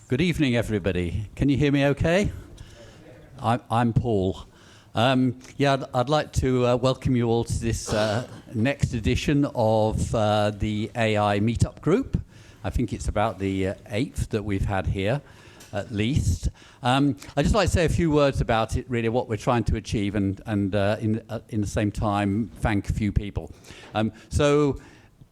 Good evening, everybody. Can you hear me okay? I'm Paul. I'd like to welcome you all to this next edition of the AI Meetup Group. I think it's about the 8th that we've had here, at least. I'd just like to say a few words about it, really, what we're trying to achieve, and in the same time, thank a few people. So,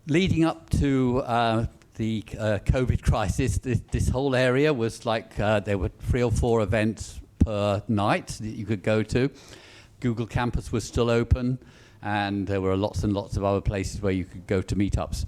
leading up to the COVID crisis, this whole area was like there were 3 or 4 events per night that you could go to. Google Campus was still open, and there were lots and lots of other places where you could go to meetups.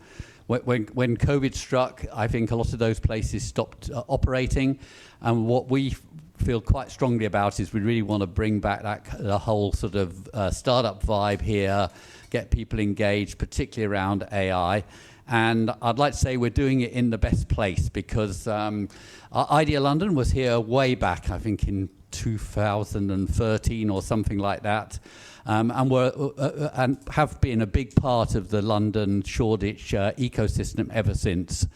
When COVID struck, I think a lot of those places stopped operating, and what we feel quite strongly about is we really want to bring back the whole sort of startup vibe here, get people engaged, particularly around AI. And I'd like to say we're doing it in the best place, because IDEALondon was here way back, I think in 2013 or something like that, and have been a big part of the London Shoreditch ecosystem ever since.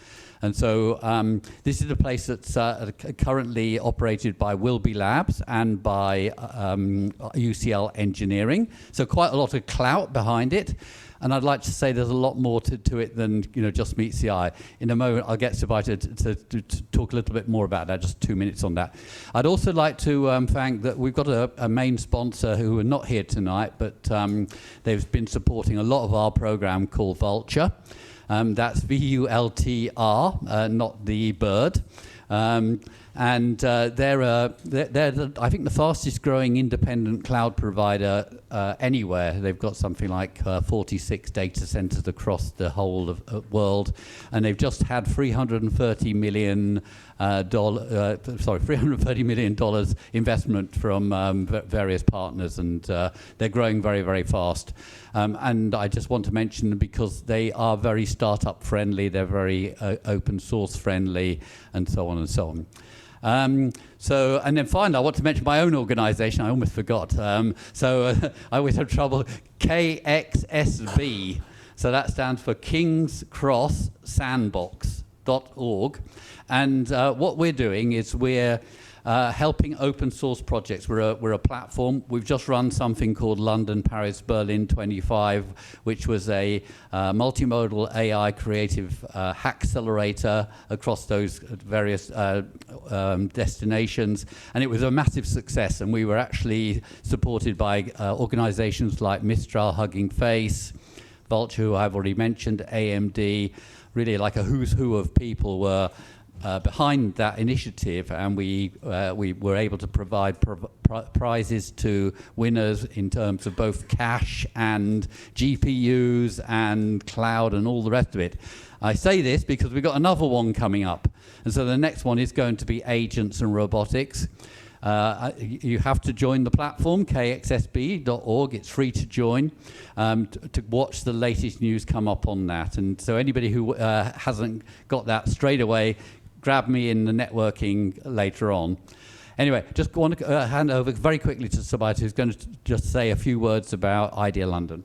And so this is a place that's currently operated by Wilby Labs and by UCL Engineering, so quite a lot of clout behind it. And I'd like to say there's a lot more to it than just meets the eye. In a moment, I'll get Sabita to talk a little bit more about that, just 2 minutes on that. I'd also like to thank that we've got a main sponsor who are not here tonight, but they've been supporting a lot of our program called Vulture. That's VULTR, not the bird. And they're I think the fastest growing independent cloud provider anywhere. They've got something like 46 data centers across the whole of world, and they've just had $330 million investment from various partners, and they're growing very, very fast. And I just want to mention, because they are very startup friendly, they're very open source friendly, and so on and so on. And then finally, I want to mention my own organization. I almost forgot. I always have trouble. KXSB. So that stands for King's Cross Sandbox.org. And what we're doing is we're helping open source projects. We're a platform. We've just run something called London, Paris, Berlin 25, which was a multimodal AI creative hackcelerator across those various destinations. And it was a massive success. And we were actually supported by organizations like Mistral, Hugging Face, Vulture, who I've already mentioned, AMD, really like a who's who of people were behind that initiative, and we were able to provide prizes to winners in terms of both cash and GPUs and cloud and all the rest of it. I say this because we've got another one coming up, and so the next one is going to be agents and robotics. You have to join the platform, kxsb.org. It's free to join, to watch the latest news come up on that. And so anybody who hasn't got that straight away, grab me in the networking later on. Anyway, just want to hand over very quickly to Sabita, who's going to just say a few words about IDEALondon.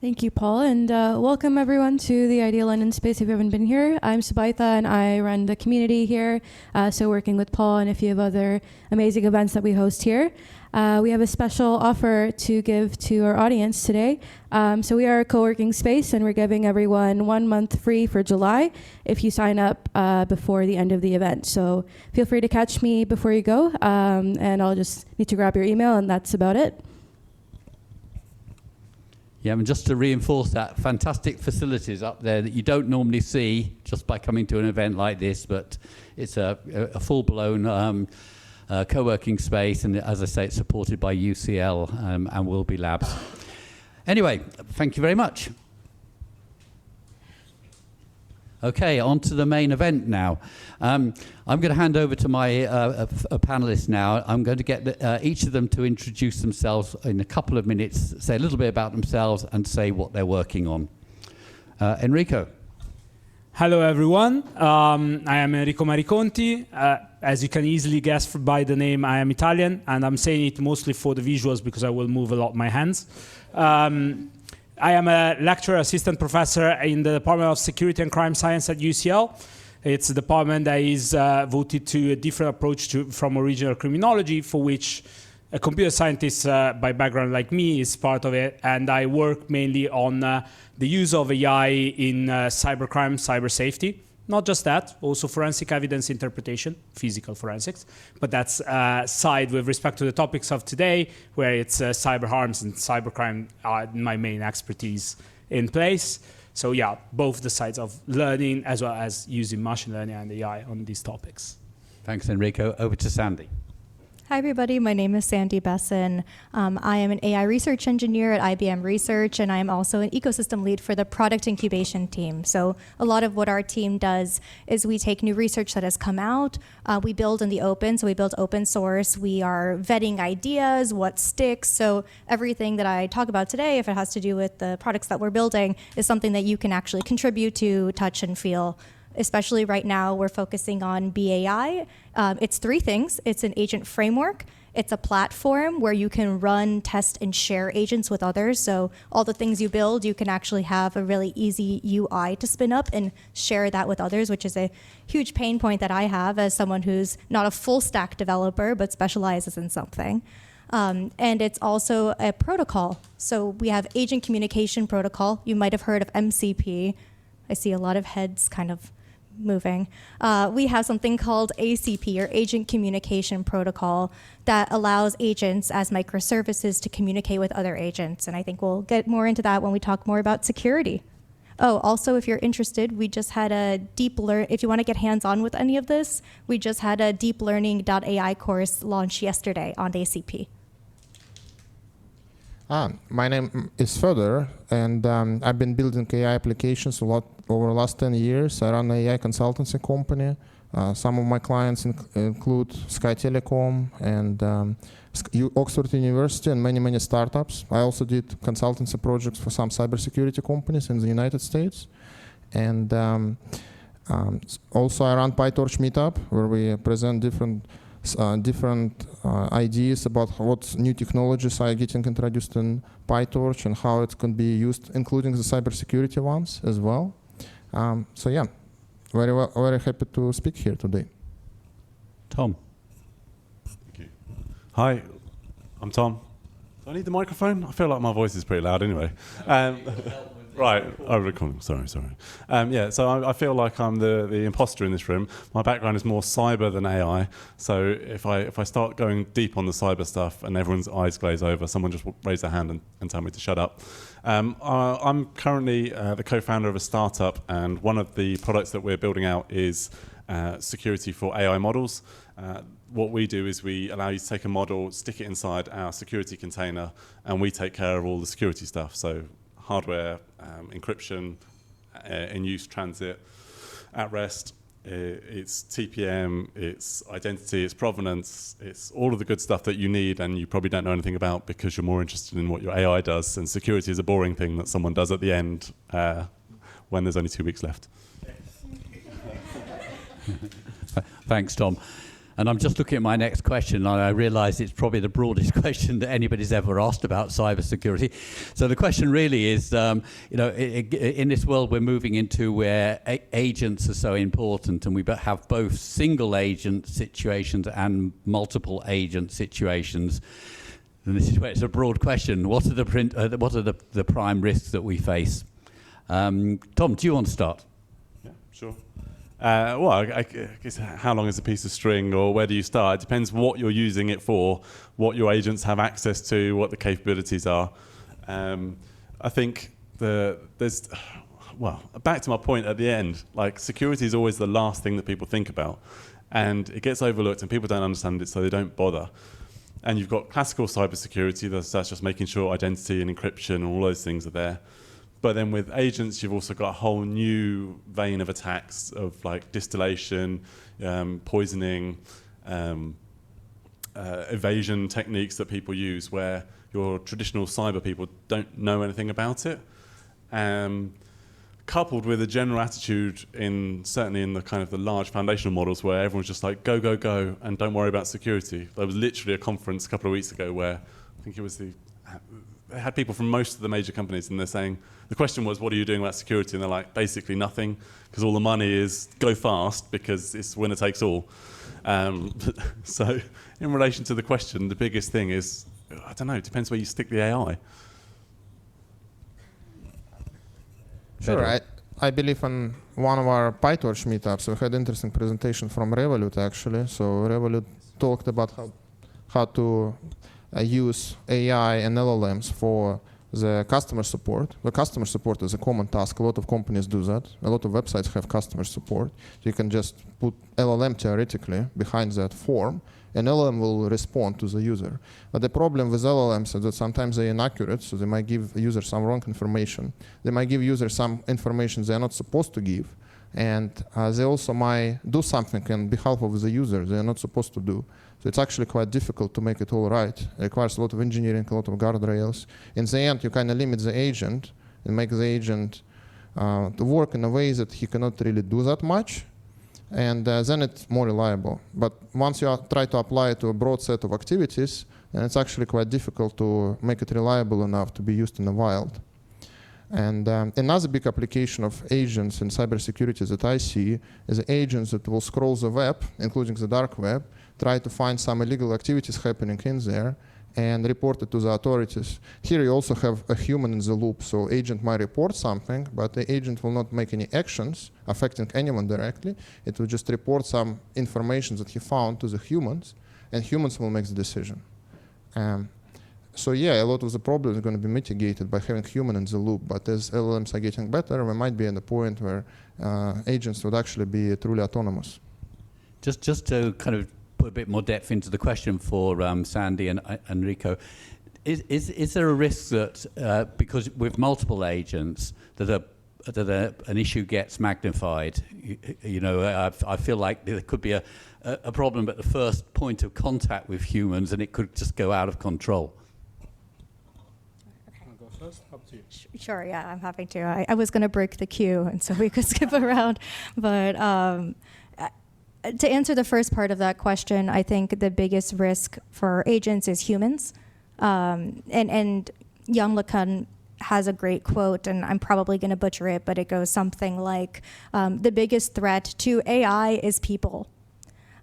Thank you, Paul, and welcome everyone to the IDEALondon space if you haven't been here. I'm Sabita, and I run the community here, so working with Paul and a few of other amazing events that we host here. We have a special offer to give to our audience today. So we are a co-working space, and we're giving everyone 1 month free for July if you sign up before the end of the event. So feel free to catch me before you go, and I'll just need to grab your email, and that's about it. Yeah, and just to reinforce that, fantastic facilities up there that you don't normally see just by coming to an event like this, but it's a full-blown co-working space, and as I say, it's supported by UCL and Wilby Labs. Anyway, thank you very much. Okay, on to the main event now. I'm going to hand over to my panelists now. I'm going to get each of them to introduce themselves in a couple of minutes, say a little bit about themselves, and say what they're working on. Enrico. Hello, everyone. I am Enrico Mariconti. As you can easily guess by the name, I am Italian, and I'm saying it mostly for the visuals because I will move a lot my hands. I am a lecturer, assistant professor in the Department of Security and Crime Science at UCL. It's a department that is voted to a different approach from original criminology, for which a computer scientist by background like me is part of it. And I work mainly on the use of AI in cybercrime, cyber safety. Not just that, also forensic evidence interpretation, physical forensics. But that's side with respect to the topics of today, where it's cyber harms and cybercrime are my main expertise in place. So yeah, both the sides of learning as well as using machine learning and AI on these topics. Thanks, Enrico. Over to Sandy. Hi, everybody. My name is Sandy Besson. I am an AI research engineer at IBM Research, and I am also an ecosystem lead for the product incubation team. So a lot of what our team does is we take new research that has come out, we build in the open, so we build open source, we are vetting ideas, what sticks, so everything that I talk about today, if it has to do with the products that we're building, is something that you can actually contribute to, touch, and feel. Especially right now, we're focusing on BAI. It's three things. It's an agent framework. It's a platform where you can run, test, and share agents with others. So all the things you build, you can actually have a really easy UI to spin up and share that with others, which is a huge pain point that I have as someone who's not a full stack developer, but specializes in something. And it's also a protocol. So we have agent communication protocol. You might have heard of MCP. I see a lot of heads kind of moving. We have something called ACP, or Agent Communication Protocol, that allows agents as microservices to communicate with other agents. And I think we'll get more into that when we talk more about security. Oh, also, if you're interested, we just had a if you want to get hands-on with any of this, we just had a deeplearning.ai course launch yesterday on ACP. My name is Fedor, and I've been building AI applications a lot over the last 10 years. I run an AI consultancy company. Some of my clients include Sky Telecom and Oxford University and many, many startups. I also did consultancy projects for some cybersecurity companies in the United States. And also I run PyTorch Meetup, where we present different ideas about what new technologies are getting introduced in PyTorch and how it can be used, including the cybersecurity ones as well. So yeah, very happy to speak here today. Tom. Thank you. Hi, I'm Tom. Do I need the microphone? I feel like my voice is pretty loud anyway. Right, sorry. Yeah, so I feel like I'm the imposter in this room. My background is more cyber than AI, so if I start going deep on the cyber stuff and everyone's eyes glaze over, someone just raise their hand and tell me to shut up. I'm currently the co-founder of a startup, and one of the products that we're building out is security for AI models. What we do is we allow you to take a model, stick it inside our security container, and we take care of all the security stuff. So hardware, encryption, in-use transit, at rest, it's TPM, it's identity, it's provenance, it's all of the good stuff that you need and you probably don't know anything about because you're more interested in what your AI does, and security is a boring thing that someone does at the end when there's only 2 weeks left. Thanks, Tom. And I'm just looking at my next question, and I realise it's probably the broadest question that anybody's ever asked about cybersecurity. So the question really is, in this world we're moving into where agents are so important, and we have both single agent situations and multiple agent situations. And this is where it's a broad question. What are the prime risks that we face? Tom, do you want to start? Yeah, sure. Well, I guess how long is a piece of string, or where do you start? It depends what you're using it for, what your agents have access to, what the capabilities are. I think back to my point at the end, like security is always the last thing that people think about, and it gets overlooked and people don't understand it, so they don't bother. And you've got classical cybersecurity, that's just making sure identity and encryption and all those things are there. But then with agents, you've also got a whole new vein of attacks of like distillation, poisoning, evasion techniques that people use where your traditional cyber people don't know anything about it. Coupled with a general attitude certainly in the kind of the large foundational models where everyone's just like, go, go, go, and don't worry about security. There was literally a conference a couple of weeks ago where I think it was the they had people from most of the major companies, and they're saying, the question was, what are you doing about security? And they're like, basically nothing, because all the money is go fast, because it's winner takes all. So in relation to the question, the biggest thing is, I don't know, it depends where you stick the AI. Sure, I believe on one of our PyTorch meetups, we had interesting presentation from Revolut actually. So Revolut talked about how to use AI and LLMs for the customer support. The customer support is a common task. A lot of companies do that. A lot of websites have customer support. So you can just put LLM theoretically behind that form, and LLM will respond to the user. But the problem with LLMs is that sometimes they're inaccurate, so they might give the user some wrong information. They might give users some information they're not supposed to give, and they also might do something on behalf of the user they're not supposed to do. So it's actually quite difficult to make it all right. It requires a lot of engineering, a lot of guardrails. In the end, you kind of limit the agent and make the agent to work in a way that he cannot really do that much. And then it's more reliable. But once you try to apply it to a broad set of activities, then it's actually quite difficult to make it reliable enough to be used in the wild. And another big application of agents in cybersecurity that I see is agents that will scroll the web, including the dark web, try to find some illegal activities happening in there, and report it to the authorities. Here you also have a human in the loop, so agent might report something, but the agent will not make any actions affecting anyone directly. It will just report some information that he found to the humans, and humans will make the decision. So yeah, a lot of the problems are going to be mitigated by having human in the loop, but as LLMs are getting better, we might be at the point where agents would actually be truly autonomous. Just to kind of put a bit more depth into the question for Sandy and Enrico, is there a risk that because with multiple agents that an issue gets magnified? You know, I feel like there could be a problem at the first point of contact with humans, and it could just go out of control. Sure, yeah, I'm happy to. I was going to break the queue, and so we could skip around. But to answer the first part of that question, I think the biggest risk for agents is humans. And Jan LeCun has a great quote, and I'm probably going to butcher it, but it goes something like, the biggest threat to AI is people.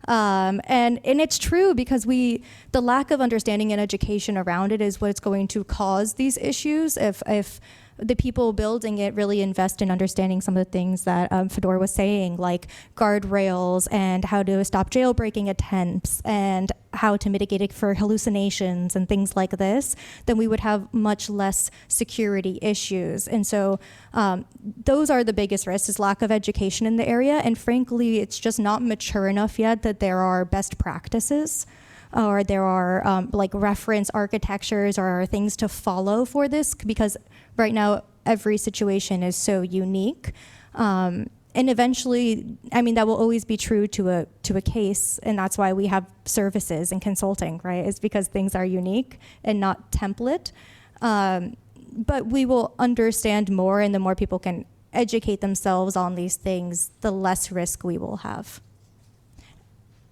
And it's true, because the lack of understanding and education around it is what's going to cause these issues. If the people building it really invest in understanding some of the things that Fedor was saying, like guardrails and how to stop jailbreaking attempts and how to mitigate it for hallucinations and things like this, then we would have much less security issues. And so those are the biggest risks, is lack of education in the area. And frankly, it's just not mature enough yet that there are best practices or there are like reference architectures or things to follow for this, because right now every situation is so unique. And eventually, I mean, that will always be true to a case, and that's why we have services and consulting, right? It's because things are unique and not template. But we will understand more, and the more people can educate themselves on these things, the less risk we will have.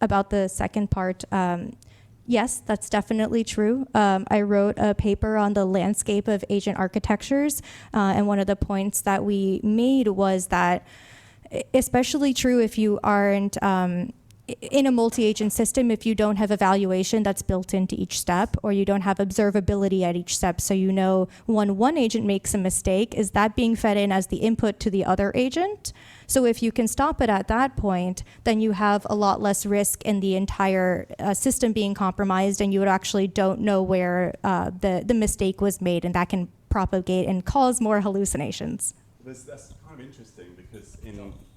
About the second part, yes, that's definitely true. I wrote a paper on the landscape of agent architectures, and one of the points that we made was that, especially true if you aren't in a multi-agent system, if you don't have evaluation that's built into each step, or you don't have observability at each step, so you know when one agent makes a mistake, is that being fed in as the input to the other agent? So if you can stop it at that point, then you have a lot less risk in the entire system being compromised, and you actually don't know where the mistake was made, and that can propagate and cause more hallucinations. That's kind of interesting, because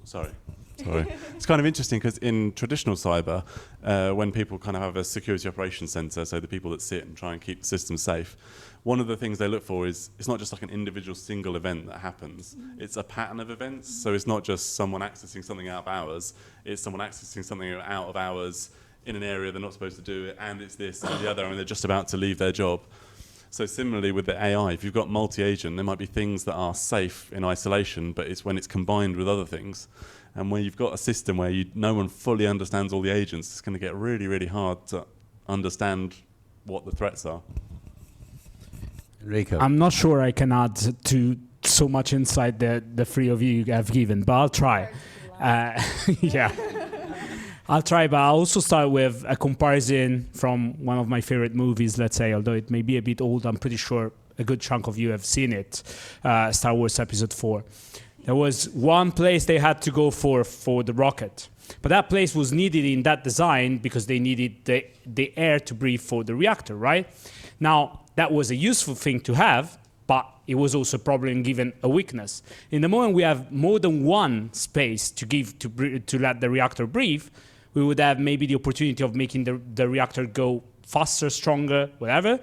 Sorry. It's kind of interesting because in traditional cyber, when people kind of have a security operations center, so the people that sit and try and keep the system safe, one of the things they look for is, it's not just like an individual single event that happens, it's a pattern of events. So it's not just someone accessing something out of hours, it's someone accessing something out of hours in an area they're not supposed to do it, and it's this and the other, and they're just about to leave their job. So similarly with the AI, if you've got multi-agent, there might be things that are safe in isolation, but it's when it's combined with other things. And when you've got a system where no one fully understands all the agents, it's going to get really, really hard to understand what the threats are. Rico. I'm not sure I can add to so much insight that the three of you have given, but I'll try. Yeah. I'll try, but I'll also start with a comparison from one of my favorite movies, let's say, although it may be a bit old, I'm pretty sure a good chunk of you have seen it, Star Wars Episode 4. There was one place they had to go for the rocket, but that place was needed in that design because they needed the air to breathe for the reactor, right? Now, that was a useful thing to have, but it was also a problem given a weakness. In the moment we have more than one space to give to let the reactor breathe, we would have maybe the opportunity of making the reactor go faster, stronger, whatever,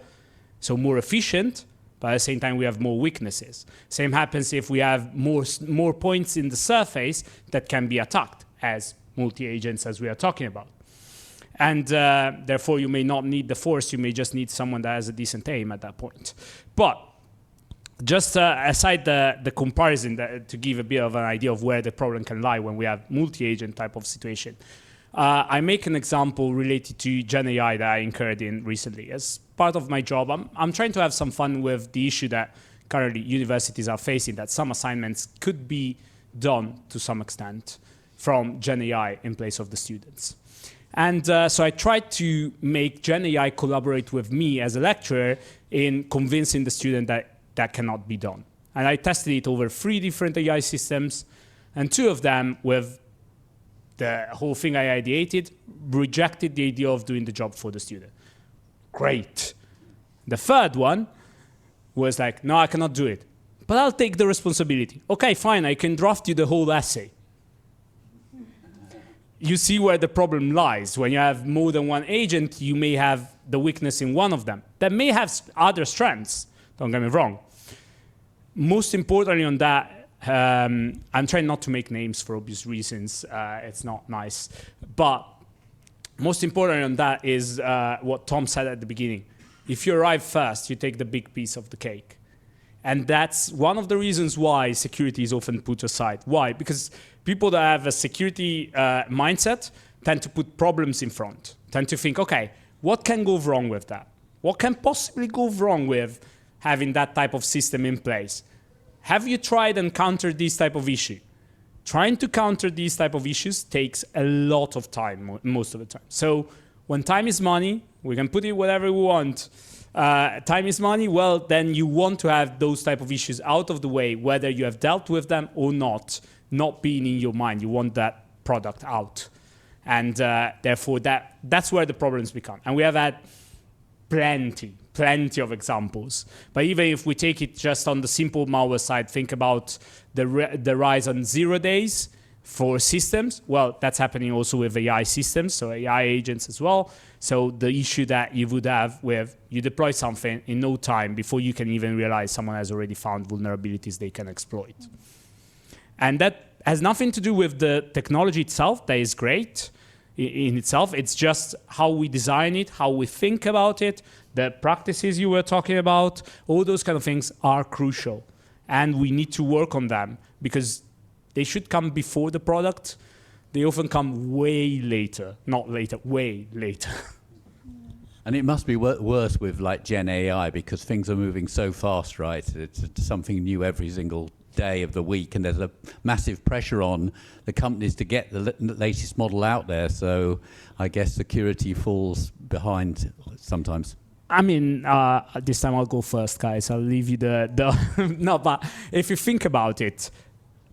so more efficient, but at the same time we have more weaknesses. Same happens if we have more points in the surface that can be attacked as multi-agents as we are talking about. And therefore you may not need the force, you may just need someone that has a decent aim at that point. But just aside the comparison to give a bit of an idea of where the problem can lie when we have multi-agent type of situation, I make an example related to Gen AI that I incurred in recently. As part of my job, I'm trying to have some fun with the issue that currently universities are facing, that some assignments could be done to some extent from Gen AI in place of the students. And so I tried to make Gen AI collaborate with me as a lecturer in convincing the student that cannot be done. And I tested it over 3 different AI systems, and 2 of them with the whole thing I ideated rejected the idea of doing the job for the student. Great. The third one was like, no, I cannot do it, but I'll take the responsibility. Okay, fine, I can draft you the whole essay. You see where the problem lies. When you have more than one agent, you may have the weakness in one of them that may have other strengths, don't get me wrong. Most importantly on that, I'm trying not to make names for obvious reasons. It's not nice. But most importantly on that is what Tom said at the beginning. If you arrive first, you take the big piece of the cake. And that's one of the reasons why security is often put aside. Why? Because people that have a security mindset tend to put problems in front, tend to think, okay, what can go wrong with that? What can possibly go wrong with having that type of system in place? Have you tried and countered this type of issue? Trying to counter these type of issues takes a lot of time, most of the time. So when time is money, we can put it whatever we want. Time is money, well, then you want to have those type of issues out of the way, whether you have dealt with them or not being in your mind. You want that product out. And therefore, that's where the problems become. And we have had plenty of examples. But even if we take it just on the simple malware side, think about the rise on 0 days for systems. Well, that's happening also with AI systems, so AI agents as well. So the issue that you would have with you deploy something in no time before you can even realize someone has already found vulnerabilities they can exploit. And that has nothing to do with the technology itself. That is great in itself. It's just how we design it, how we think about it, the practices you were talking about, all those kind of things are crucial. And we need to work on them because they should come before the product. They often come way later, not later, way later. And it must be worse with like Gen AI because things are moving so fast, right? It's something new every single day of the week, and there's a massive pressure on the companies to get the latest model out there. So I guess security falls behind sometimes. I mean, this time I'll go first, guys. I'll leave you the no, but if you think about it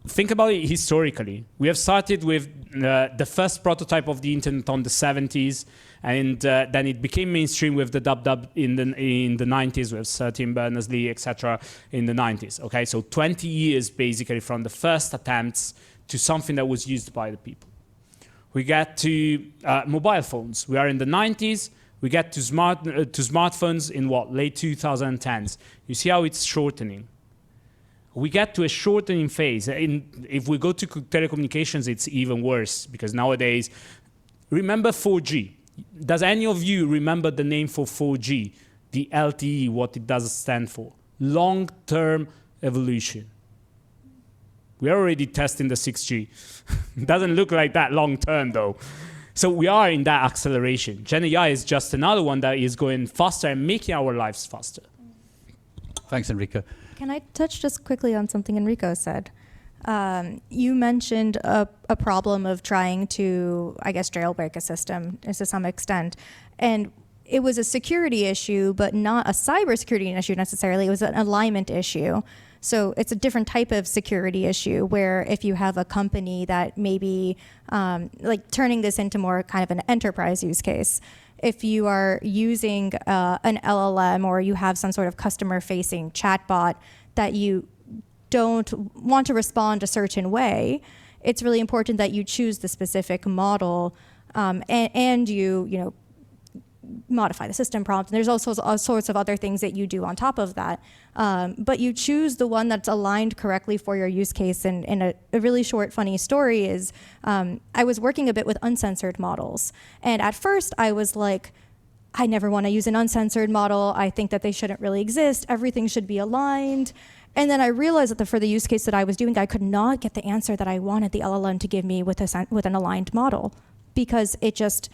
historically. We have started with the first prototype of the internet on the 70s, and then it became mainstream with the dub in the 90s with Tim Berners-Lee, etc. in the 90s. Okay, so 20 years basically from the first attempts to something that was used by the people. We get to mobile phones. We are in the 90s. We get to smartphones in what, late 2010s. You see how it's shortening. We get to a shortening phase. If we go to telecommunications, it's even worse because nowadays, remember 4G. Does any of you remember the name for 4G? The LTE, what it does stand for? Long-term evolution. We are already testing the 6G. It doesn't look like that long-term though. So we are in that acceleration. Gen AI is just another one that is going faster and making our lives faster. Thanks, Enrico. Can I touch just quickly on something Enrico said? You mentioned a problem of trying to, I guess, jailbreak a system to some extent. And it was a security issue, but not a cybersecurity issue necessarily. It was an alignment issue. So it's a different type of security issue where if you have a company that maybe, like turning this into more kind of an enterprise use case, if you are using an LLM or you have some sort of customer-facing chatbot that you don't want to respond a certain way, it's really important that you choose the specific model and you modify the system prompt. And there's also all sorts of other things that you do on top of that. But you choose the one that's aligned correctly for your use case. And a really short, funny story is I was working a bit with uncensored models. And at first I was like, I never want to use an uncensored model. I think that they shouldn't really exist. Everything should be aligned. And then I realized that for the use case that I was doing, I could not get the answer that I wanted the LLM to give me with an aligned model because it just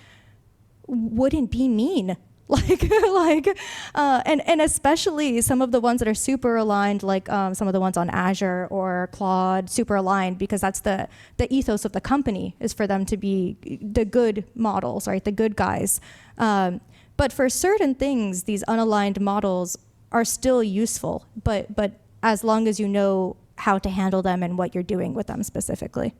wouldn't be mean. And especially some of the ones that are super aligned, like some of the ones on Azure or Claude, super aligned, because that's the ethos of the company is for them to be the good models, right? The good guys. But for certain things, these unaligned models are still useful, but as long as you know how to handle them and what you're doing with them specifically.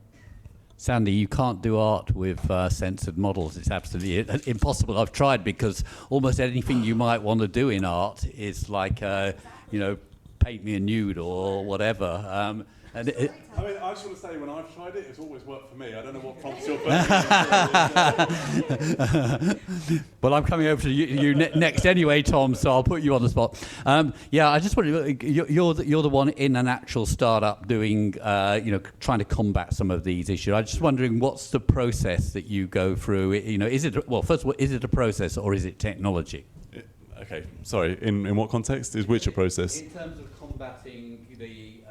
Sandy, you can't do art with censored models. It's absolutely impossible. I've tried because almost anything you might want to do in art is like, paint me a nude or whatever. I just want to say, when I've tried it, it's always worked for me. I don't know what prompts your phone. Well, I'm coming over to you next anyway, Tom, so I'll put you on the spot. I just want to, you're the one in an actual startup doing, trying to combat some of these issues. I'm just wondering, what's the process that you go through? Is it, first of all, is it a process or is it technology? Okay, sorry, in what context? Is which a process? In terms of combating the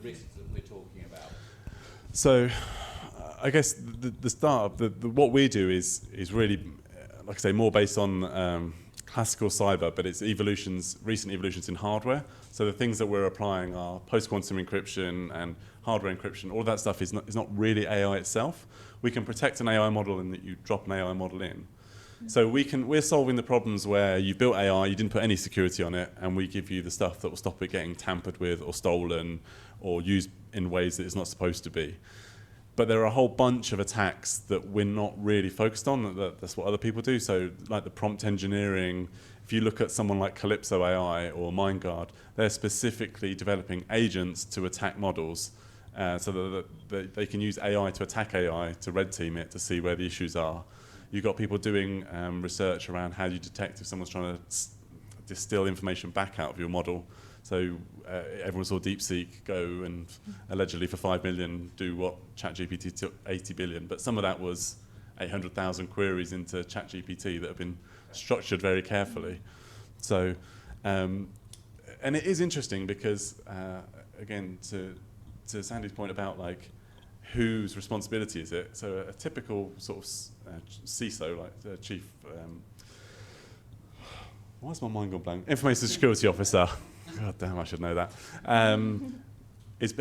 risks that we're talking about. So, I guess the startup, what we do is really, like I say, more based on classical cyber, but it's recent evolutions in hardware. So the things that we're applying are post-quantum encryption and hardware encryption. All that stuff is not really AI itself. We can protect an AI model in that you drop an AI model in. So we're solving the problems where you built AI, you didn't put any security on it, and we give you the stuff that will stop it getting tampered with or stolen or used in ways that it's not supposed to be. But there are a whole bunch of attacks that we're not really focused on. That's what other people do. So like the prompt engineering, if you look at someone like Calypso AI or MindGuard, they're specifically developing agents to attack models so that they can use AI to attack AI, to red team it, to see where the issues are. You've got people doing research around how you detect if someone's trying to distill information back out of your model. So everyone saw DeepSeek go and allegedly for 5 million do what ChatGPT took 80 billion. But some of that was 800,000 queries into ChatGPT that have been structured very carefully. So, and it is interesting because, again, to Sandy's point about like, whose responsibility is it? So a typical sort of CISO, like the chief, why's my mind gone blank? Information security officer. God damn, I should know that. Has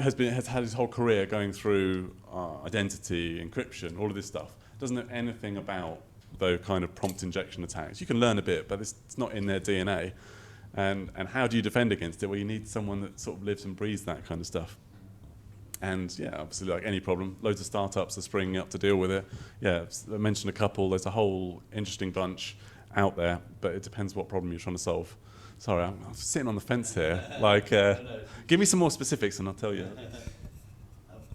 had his whole career going through identity, encryption, all of this stuff. Doesn't know anything about the kind of prompt injection attacks. You can learn a bit, but it's not in their DNA. And how do you defend against it? Well, you need someone that sort of lives and breathes that kind of stuff. And yeah, obviously, like any problem, loads of startups are springing up to deal with it. Yeah, I mentioned a couple. There's a whole interesting bunch out there, but it depends what problem you're trying to solve. Sorry, I'm sitting on the fence here. Like, give me some more specifics, and I'll tell you.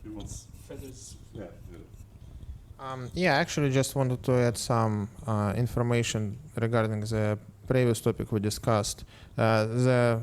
Who wants feathers? Yeah. Actually, just wanted to add some information regarding the previous topic we discussed. The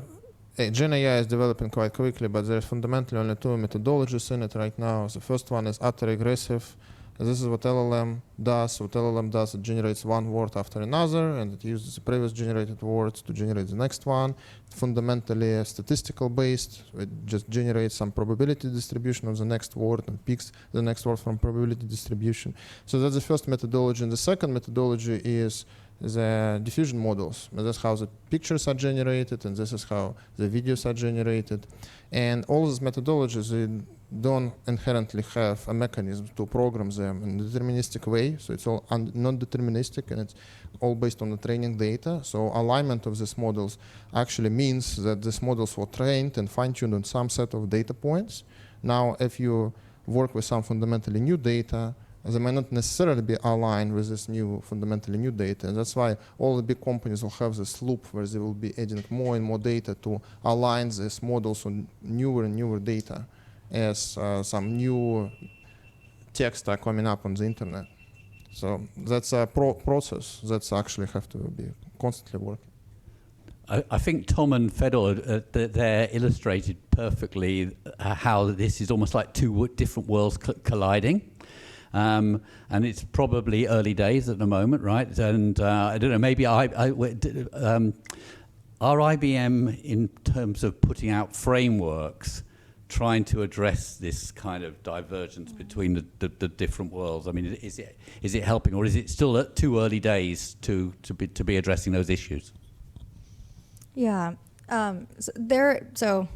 Gen AI is developing quite quickly, but there's fundamentally only two methodologies in it right now. The first one is utter regressive. This is what LLM does. What LLM does, it generates one word after another, and it uses the previous generated words to generate the next one. Fundamentally statistical based. It just generates some probability distribution of the next word and picks the next word from probability distribution. So that's the first methodology. And the second methodology is the diffusion models. That's how the pictures are generated, and this is how the videos are generated. And all these methodologies, they don't inherently have a mechanism to program them in a deterministic way. So it's all non-deterministic, and it's all based on the training data. So alignment of these models actually means that these models were trained and fine-tuned on some set of data points. Now, if you work with some fundamentally new data, they may not necessarily be aligned with this new, fundamentally new data. And that's why all the big companies will have this loop where they will be adding more and more data to align these models on newer and newer data as some new texts are coming up on the internet. So that's a process that's actually have to be constantly working. I think Tom and Fedor there illustrated perfectly how this is almost like two different worlds colliding. And it's probably early days at the moment, right? And I don't know, maybe are IBM, in terms of putting out frameworks, trying to address this kind of divergence between the different worlds? I mean, is it helping, or is it still at too early days to be addressing those issues? Yeah. So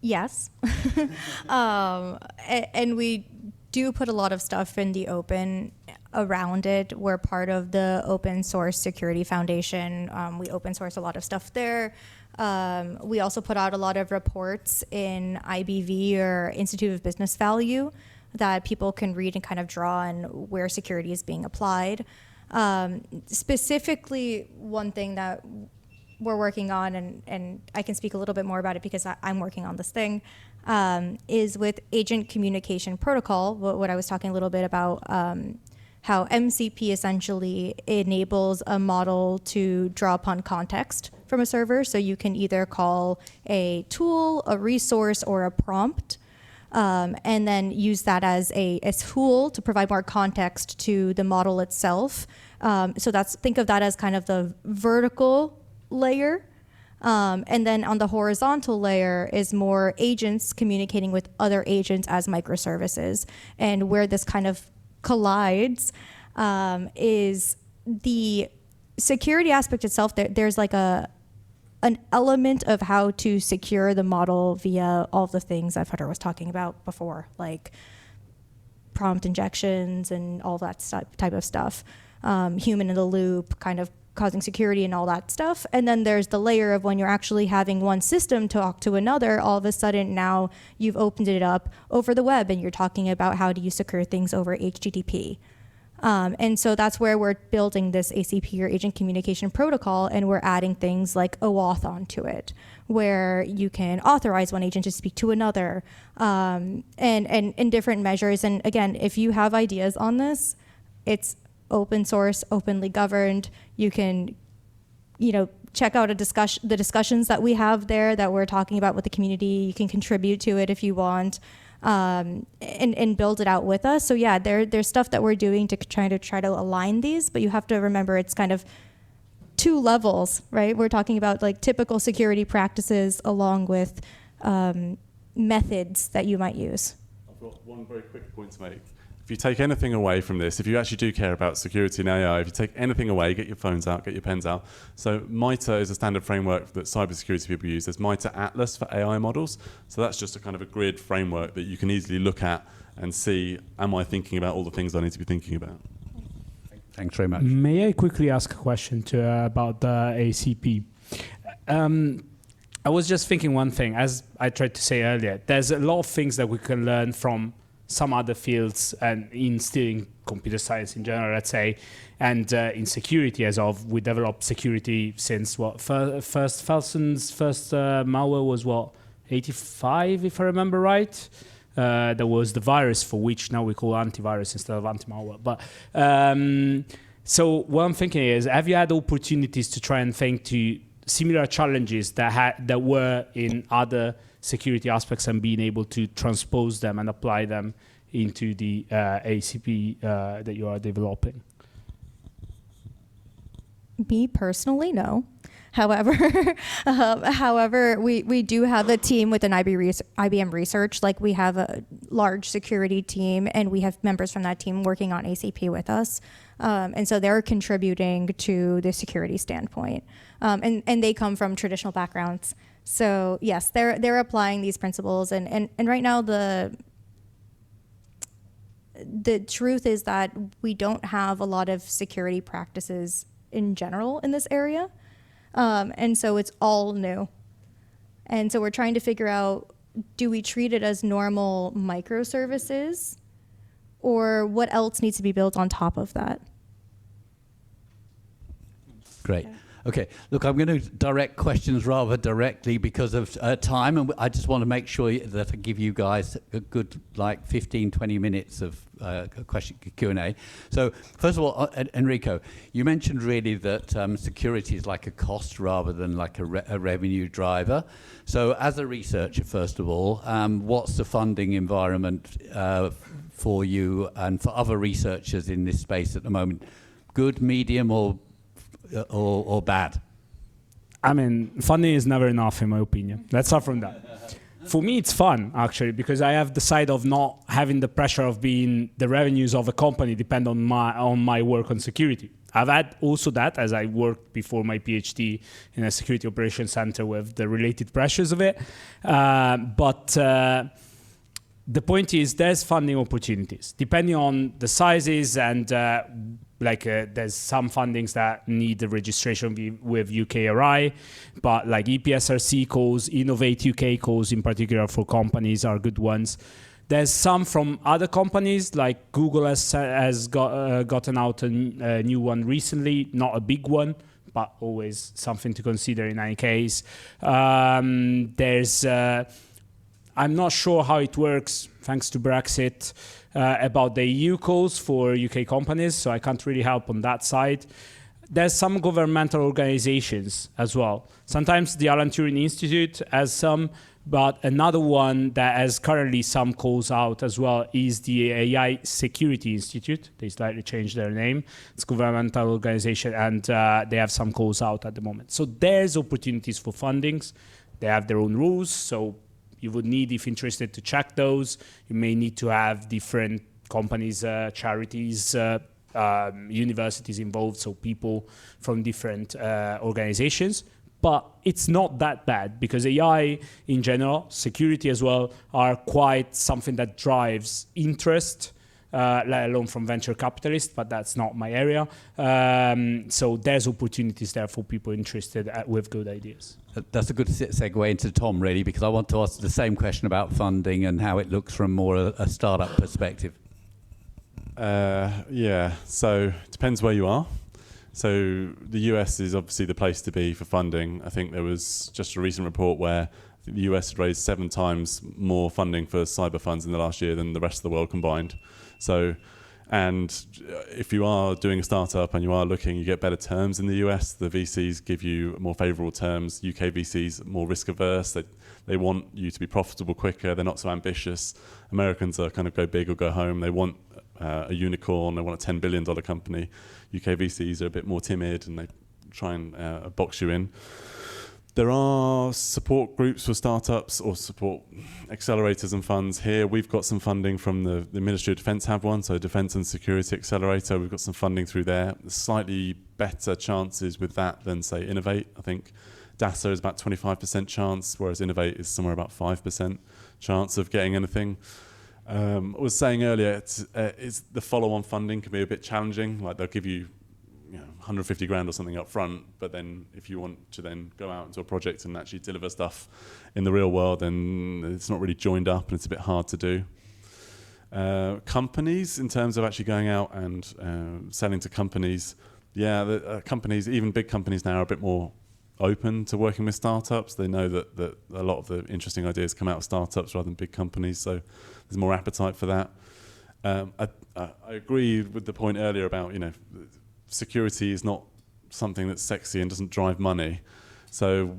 yes. And we do put a lot of stuff in the open around it. We're part of the Open Source Security Foundation. We open source a lot of stuff there. We also put out a lot of reports in IBV, or Institute of Business Value, that people can read and kind of draw on where security is being applied. Specifically, one thing that we're working on, and I can speak a little bit more about it because I'm working on this thing, is with agent communication protocol, what I was talking a little bit about, how MCP essentially enables a model to draw upon context from a server. So you can either call a tool, a resource, or a prompt, and then use that as a tool to provide more context to the model itself. So think of that as kind of the vertical layer. And then on the horizontal layer is more agents communicating with other agents as microservices. And where this kind of collides is the security aspect itself. There's like an element of how to secure the model via all the things that Fedor was talking about before, like prompt injections and all that type of stuff, human in the loop, kind of causing security and all that stuff. And then there's the layer of when you're actually having one system talk to another, all of a sudden now you've opened it up over the web and you're talking about how do you secure things over HTTP. And so that's where we're building this ACP, or Agent Communication Protocol, and we're adding things like OAuth onto it, where you can authorize one agent to speak to another, and in different measures. And again, if you have ideas on this, it's open source, openly governed. You can, check out the discussions that we have there that we're talking about with the community. You can contribute to it if you want, and build it out with us. So yeah, there's stuff that we're doing to try to align these, but you have to remember it's kind of two levels, right? We're talking about like typical security practices along with methods that you might use. I've got one very quick point to make. If you take anything away from this, if you actually do care about security and AI, if you take anything away, get your phones out, get your pens out. So MITRE is a standard framework that cybersecurity people use. There's MITRE Atlas for AI models. So that's just a kind of a grid framework that you can easily look at and see, am I thinking about all the things I need to be thinking about? Thanks very much. May I quickly ask a question about the ACP? I was just thinking one thing, as I tried to say earlier, there's a lot of things that we can learn from some other fields, and still in computer science in general, let's say, and in security we developed security since Felson's first malware was 85, if I remember right. There was the virus, for which now we call antivirus instead of anti-malware. But so what I'm thinking is, have you had opportunities to try and think to similar challenges that were in other security aspects and being able to transpose them and apply them into the ACP that you are developing? Me personally, no. However, we do have a team within IBM Research. Like, we have a large security team, and we have members from that team working on ACP with us. And so they're contributing to the security standpoint. And they come from traditional backgrounds. So yes, they're applying these principles. And right now, the truth is that we don't have a lot of security practices in general in this area. And so it's all new. And so we're trying to figure out, do we treat it as normal microservices, or what else needs to be built on top of that? Great. Okay, look, I'm going to direct questions rather directly because of time, and I just want to make sure that I give you guys a good, like, 15, 20 minutes of question Q&A. So, first of all, Enrico, you mentioned really that security is like a cost rather than like a revenue driver. So, as a researcher, first of all, what's the funding environment for you and for other researchers in this space at the moment? Good, medium, or bad? I mean, funding is never enough, in my opinion. Let's start from that. For me, it's fun, actually, because I have the side of not having the pressure of being the revenues of a company depend on my work on security. I've had also that, as I worked before my PhD in a security operations center with the related pressures of it. But the point is, there's funding opportunities depending on the sizes, and there's some fundings that need the registration with UKRI, but like EPSRC calls, Innovate UK calls in particular for companies are good ones. There's some from other companies, like Google has gotten out a new one recently, not a big one, but always something to consider in any case. I'm not sure how it works, thanks to Brexit, about the EU calls for UK companies, so I can't really help on that side. There's some governmental organizations as well. Sometimes the Alan Turing Institute has some, but another one that has currently some calls out as well is the AI Security Institute. They slightly changed their name. It's a governmental organization, and they have some calls out at the moment. So there's opportunities for fundings. They have their own rules, so you would need, if interested, to check those. You may need to have different companies, charities, universities involved, so people from different organizations. But it's not that bad, because AI in general, security as well, are quite something that drives interest, let alone from venture capitalists, but that's not my area. So there's opportunities there for people interested with good ideas. That's a good segue into Tom, really, because I want to ask the same question about funding and how it looks from more a startup perspective. Yeah, so it depends where you are. So the US is obviously the place to be for funding. I think there was just a recent report where the US had raised 7 times more funding for cyber funds in the last year than the rest of the world combined. So, and if you are doing a startup and you are looking, you get better terms in the US. The VCs give you more favorable terms. UK VCs more risk averse. They want you to be profitable quicker. They're not so ambitious. Americans are kind of go big or go home. They want a unicorn. They want a $10 billion company. UK VCs are a bit more timid, and they try and box you in. There are support groups for startups or support accelerators and funds here. We've got some funding from the Ministry of Defence have one, so Defence and Security Accelerator. We've got some funding through there. There's slightly better chances with that than, say, Innovate. I think DASA is about 25% chance, whereas Innovate is somewhere about 5% chance of getting anything. I was saying earlier, it's the follow-on funding can be a bit challenging. Like, they'll give you 150 grand or something up front, but then if you want to then go out into a project and actually deliver stuff in the real world, then it's not really joined up and it's a bit hard to do. Companies, in terms of actually going out and selling to companies, companies, even big companies now, are a bit more open to working with startups. They know that a lot of the interesting ideas come out of startups rather than big companies, so there's more appetite for that. I agree with the point earlier about, security is not something that's sexy and doesn't drive money. So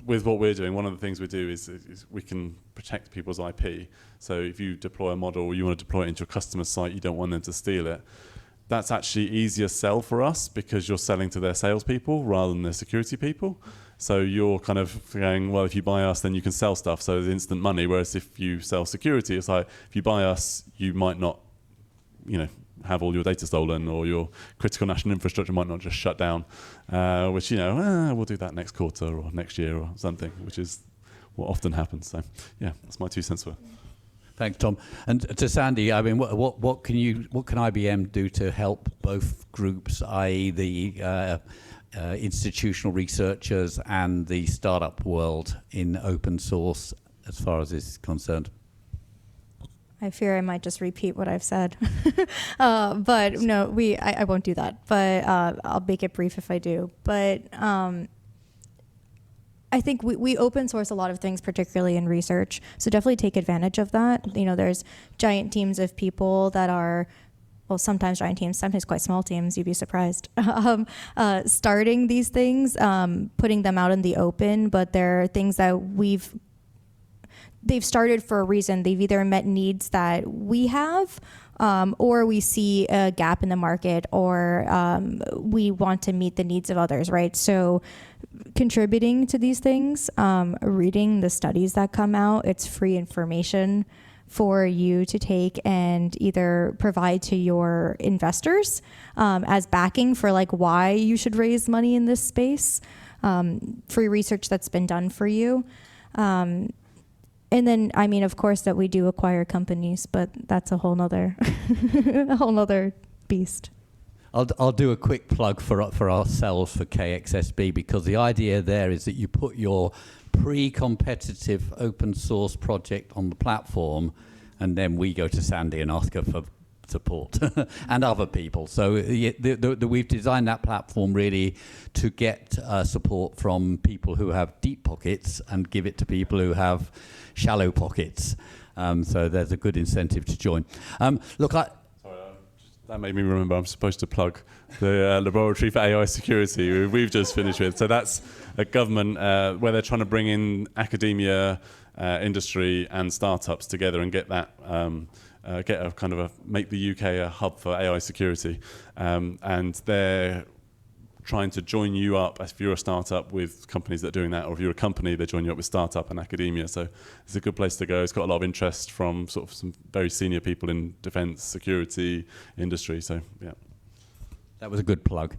with what we're doing, one of the things we do is we can protect people's IP. So if you deploy a model, you want to deploy it into your customer's site, you don't want them to steal it. that's actually easier sell for us because you're selling to their salespeople rather than their security people. So you're kind of going, well, if you buy us, then you can sell stuff. So there's instant money. Whereas if you sell security, it's like, if you buy us, you might not, have all your data stolen, or your critical national infrastructure might not just shut down, which, we'll do that next quarter or next year or something, which is what often happens. So yeah, that's my 2 cents for it. Thanks, Tom. And to Sandy, I mean, what can IBM do to help both groups, i.e. the institutional researchers and the startup world in open source as far as this is concerned? I fear I might just repeat what I've said. But no, I won't do that. But I'll make it brief if I do. But I think we open source a lot of things, particularly in research. So definitely take advantage of that. There's giant teams of people that are, well, sometimes giant teams, sometimes quite small teams, you'd be surprised, starting these things, putting them out in the open. But they're things that they've started for a reason. They've either met needs that we have, or we see a gap in the market, or we want to meet the needs of others, right? So contributing to these things, reading the studies that come out, it's free information for you to take and either provide to your investors as backing for why you should raise money in this space, free research that's been done for you. And then, of course, that we do acquire companies, but that's a whole nother, beast. I'll do a quick plug for ourselves for KXSB, because the idea there is that you put your pre-competitive open source project on the platform, and then we go to Sandy and ask her for support and other people. So we've designed that platform really to get support from people who have deep pockets and give it to people who have shallow pockets. So there's a good incentive to join. That made me remember I'm supposed to plug the Laboratory for AI Security we've just finished with. So that's a government where they're trying to bring in academia, industry and startups together and get that make the UK a hub for AI security. And they're trying to join you up if you're a startup with companies that are doing that, or if you're a company, they join you up with startup and academia. So it's a good place to go. It's got a lot of interest from sort of some very senior people in defense, security, industry. So yeah. That was a good plug.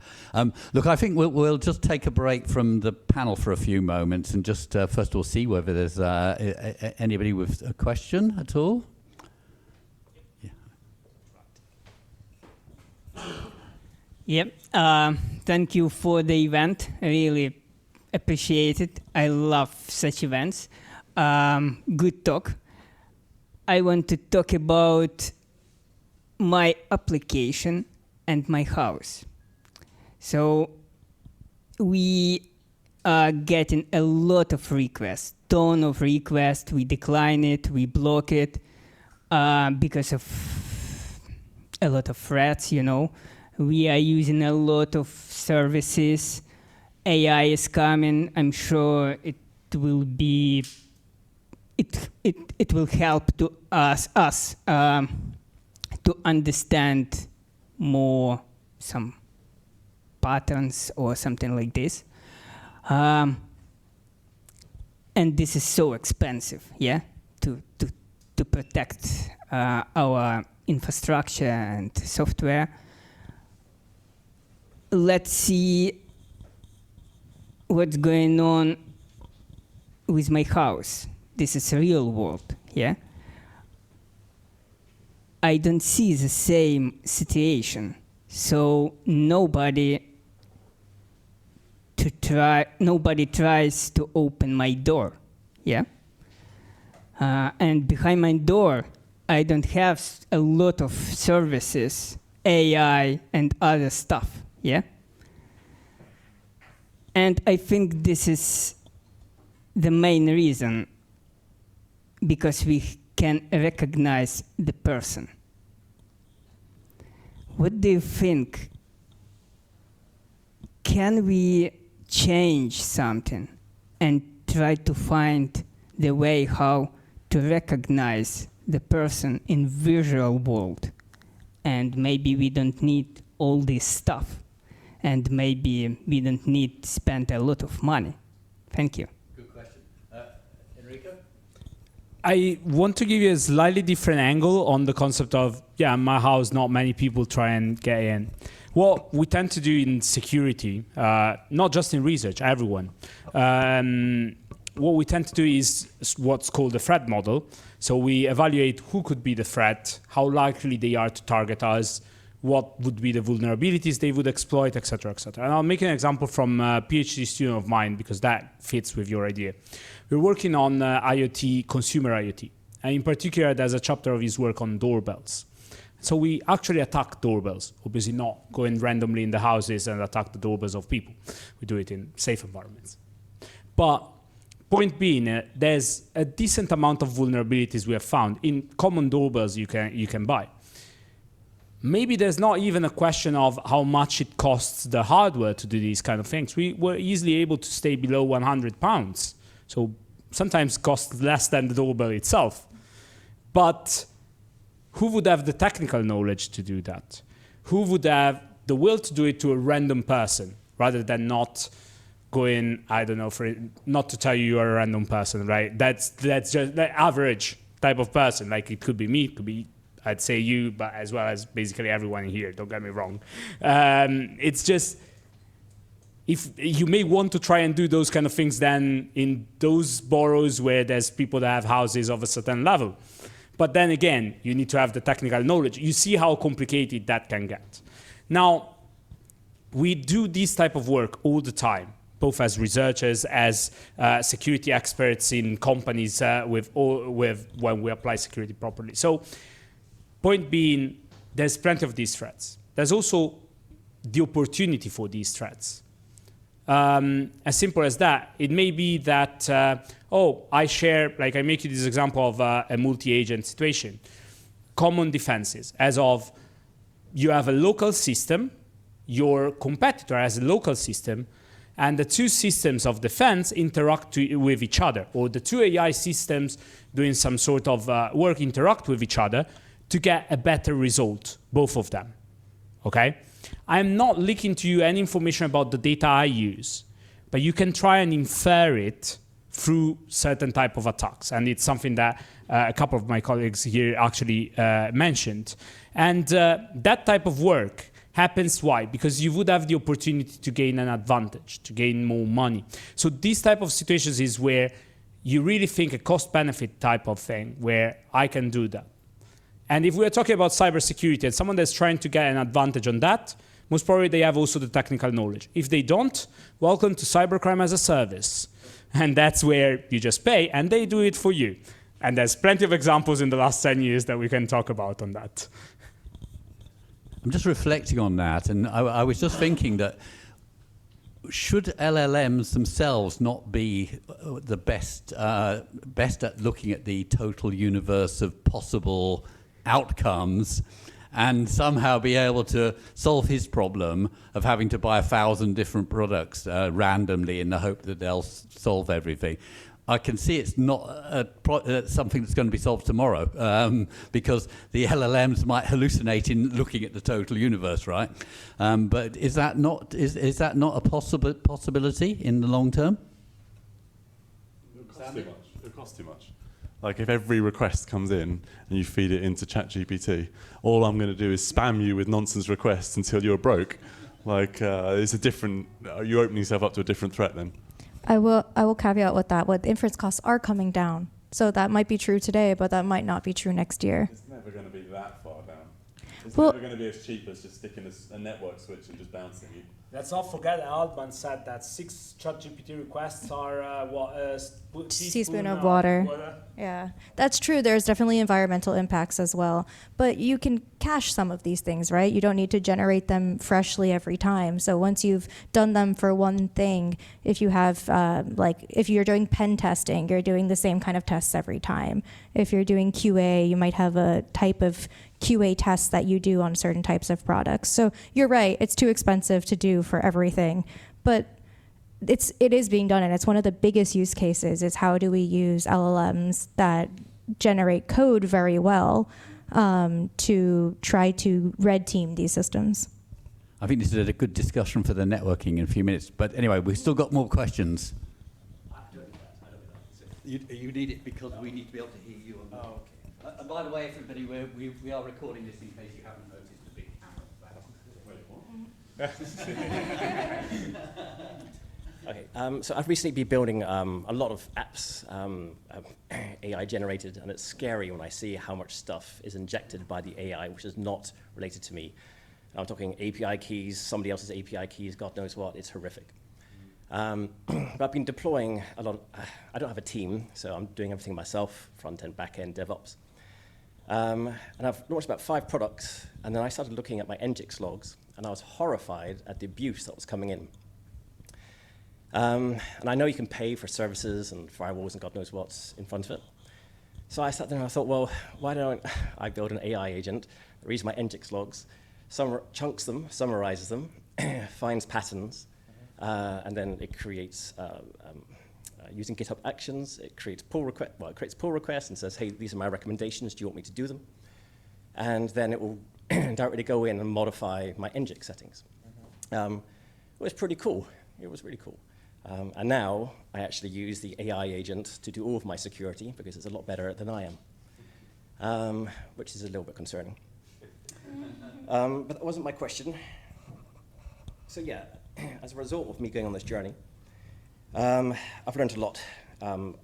Look, I think we'll just take a break from the panel for a few moments and just first of all see whether there's anybody with a question at all. Yep. Thank you for the event. I really appreciate it. I love such events. Good talk. I want to talk about my application and my house. So we are getting a lot of requests, ton of requests. We decline it, we block it because of a lot of threats, We are using a lot of services. AI is coming. I'm sure it will be. It will help to us to understand more some patterns or something like this. And this is so expensive, to protect our infrastructure and software. Let's see what's going on with my house. This is real world, I don't see the same situation. So nobody tries to open my door, and behind my door, I don't have a lot of services, AI and other stuff. And I think this is the main reason, because we can recognize the person. What do you think? Can we change something and try to find the way how to recognize the person in visual world and maybe we don't need all this stuff, and maybe we don't need to spend a lot of money. Thank you. Good question. Enrico? I want to give you a slightly different angle on the concept of, yeah, in my house, not many people try and get in. What we tend to do in security, not just in research, everyone, what we tend to do is what's called the threat model. So we evaluate who could be the threat, how likely they are to target us, what would be the vulnerabilities they would exploit, et cetera, et cetera. And I'll make an example from a PhD student of mine, because that fits with your idea. We're working on IoT, consumer IoT. And in particular, there's a chapter of his work on doorbells. So we actually attack doorbells, obviously not going randomly in the houses and attack the doorbells of people. We do it in safe environments. But point being, there's a decent amount of vulnerabilities we have found in common doorbells you can buy. Maybe there's not even a question of how much it costs the hardware to do these kind of things. We were easily able to stay below £100. So sometimes costs less than the doorbell itself. But who would have the technical knowledge to do that? Who would have the will to do it to a random person rather than not going, I don't know, not to tell you you're a random person, right? That's just the average type of person. Like it could be me, it could be, I'd say you, but as well as basically everyone here, don't get me wrong. It's just, if you may want to try and do those kind of things then in those boroughs where there's people that have houses of a certain level. But then again, you need to have the technical knowledge. You see how complicated that can get. Now, we do this type of work all the time, both as researchers, as security experts in companies when we apply security properly. So, point being, there's plenty of these threats. There's also the opportunity for these threats. As simple as that. It may be that, I share, like I make you this example of a multi-agent situation. Common defenses, as of you have a local system, your competitor has a local system, and the two systems of defense interact with each other, or the two AI systems doing some sort of work interact with each other to get a better result, both of them, okay? I'm not leaking to you any information about the data I use, but you can try and infer it through certain type of attacks. And it's something that a couple of my colleagues here actually mentioned. And that type of work happens, why? Because you would have the opportunity to gain an advantage, to gain more money. So these type of situations is where you really think a cost-benefit type of thing, where I can do that. And if we are talking about cybersecurity and someone that's trying to get an advantage on that, most probably they have also the technical knowledge. If they don't, welcome to cybercrime as a service. And that's where you just pay and they do it for you. And there's plenty of examples in the last 10 years that we can talk about on that. I'm just reflecting on that, and I was just thinking that should LLMs themselves not be the best at looking at the total universe of possible outcomes and somehow be able to solve his problem of having to buy 1,000 different products randomly in the hope that they'll solve everything? I can see it's not something that's going to be solved tomorrow because the LLMs might hallucinate in looking at the total universe, right? But is that not a possibility in the long term? It costs too much. Like if every request comes in and you feed it into ChatGPT, all I'm going to do is spam you with nonsense requests until you're broke. Like it's a different. You're opening yourself up to a different threat then. I will caveat with that. What inference costs are coming down. So that might be true today, but that might not be true next year. It's never going to be that far down. It's Well- never going to be as cheap as just sticking a network switch and just bouncing you. Let's not forget that Altman said that 6 ChatGPT requests are a Teaspoon of water. Yeah, that's true. There's definitely environmental impacts as well. But you can cache some of these things, right? You don't need to generate them freshly every time. So once you've done them for one thing, if you have, if you're doing pen testing, you're doing the same kind of tests every time. If you're doing QA, you might have a type of QA tests that you do on certain types of products. So you're right, it's too expensive to do for everything. But it is being done, and it's one of the biggest use cases is how do we use LLMs that generate code very well to try to red team these systems. I think this is a good discussion for the networking in a few minutes. But anyway, we've still got more questions. You need it because we need to be able to hear you. Oh, okay. And by the way, everybody, we are recording this in case you haven't noticed the big camera. Okay, so I've recently been building a lot of apps, AI generated, and it's scary when I see how much stuff is injected by the AI, which is not related to me. I'm talking API keys, somebody else's API keys, God knows what, it's horrific. But I've been deploying a lot, I don't have a team, so I'm doing everything myself, front-end, back-end, DevOps. And I've launched about 5 products, and then I started looking at my Nginx logs, and I was horrified at the abuse that was coming in. And I know you can pay for services and firewalls and God knows what's in front of it. So I sat there and I thought, well, why don't I build an AI agent that reads my Nginx logs, chunks them, summarizes them, finds patterns, and then it creates, using GitHub Actions, it creates pull requests, well, it creates pull requests and says, hey, these are my recommendations, do you want me to do them? And then it will directly go in and modify my Nginx settings. It was pretty cool. It was really cool. And now I actually use the AI agent to do all of my security because it's a lot better than I am, which is a little bit concerning. But that wasn't my question. So yeah, as a result of me going on this journey, I've learned a lot,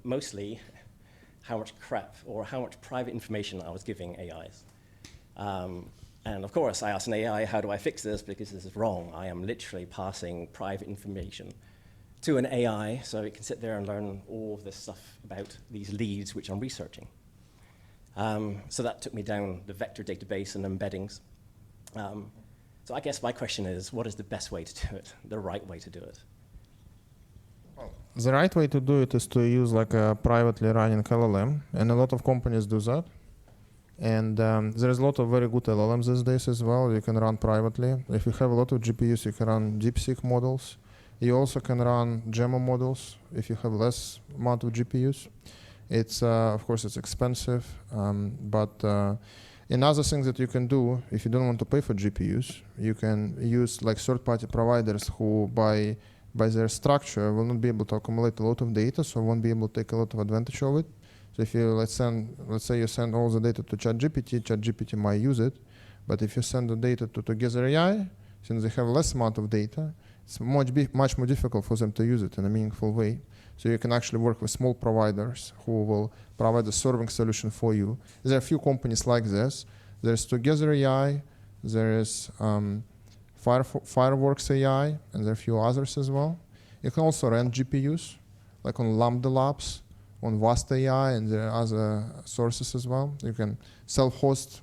mostly how much crap or how much private information I was giving AIs. And of course, I asked an AI, how do I fix this? Because this is wrong. I am literally passing private information to an AI so it can sit there and learn all of this stuff about these leads which I'm researching. So that took me down the vector database and embeddings. So I guess my question is, what is the best way to do it, the right way to do it? The right way to do it is to use like a privately running LLM, and a lot of companies do that. And there's a lot of very good LLMs these days as well. You can run privately. If you have a lot of GPUs, you can run DeepSeek models. You also can run Gemma models if you have less amount of GPUs. It's of course it's expensive, but another thing that you can do if you don't want to pay for GPUs, you can use like third-party providers who by their structure will not be able to accumulate a lot of data, so won't be able to take a lot of advantage of it. So if you let's say you send all the data to ChatGPT might use it, but if you send the data to Together AI, since they have less amount of data, it's much more difficult for them to use it in a meaningful way. So you can actually work with small providers who will provide a serving solution for you. There are a few companies like this. There's Together AI, there is Fireworks AI, and there are a few others as well. You can also rent GPUs, like on Lambda Labs, on Vast AI, and there are other sources as well. You can self-host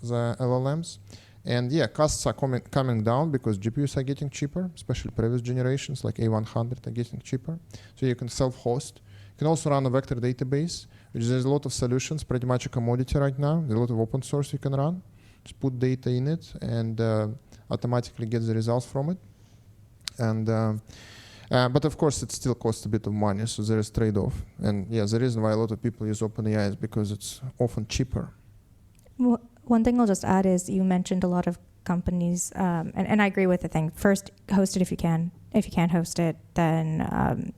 the LLMs. And yeah, costs are coming down because GPUs are getting cheaper, especially previous generations like A100 are getting cheaper. So you can self-host. You can also run a vector database, which there's a lot of solutions, pretty much a commodity right now. There's a lot of open source you can run. Just put data in it and automatically get the results from it. And but of course, it still costs a bit of money, so there is trade-off. And yeah, the reason why a lot of people use OpenAI is because it's often cheaper. Well, one thing I'll just add is you mentioned a lot of companies, and I agree with the thing. First, host it if you can. If you can't host it, then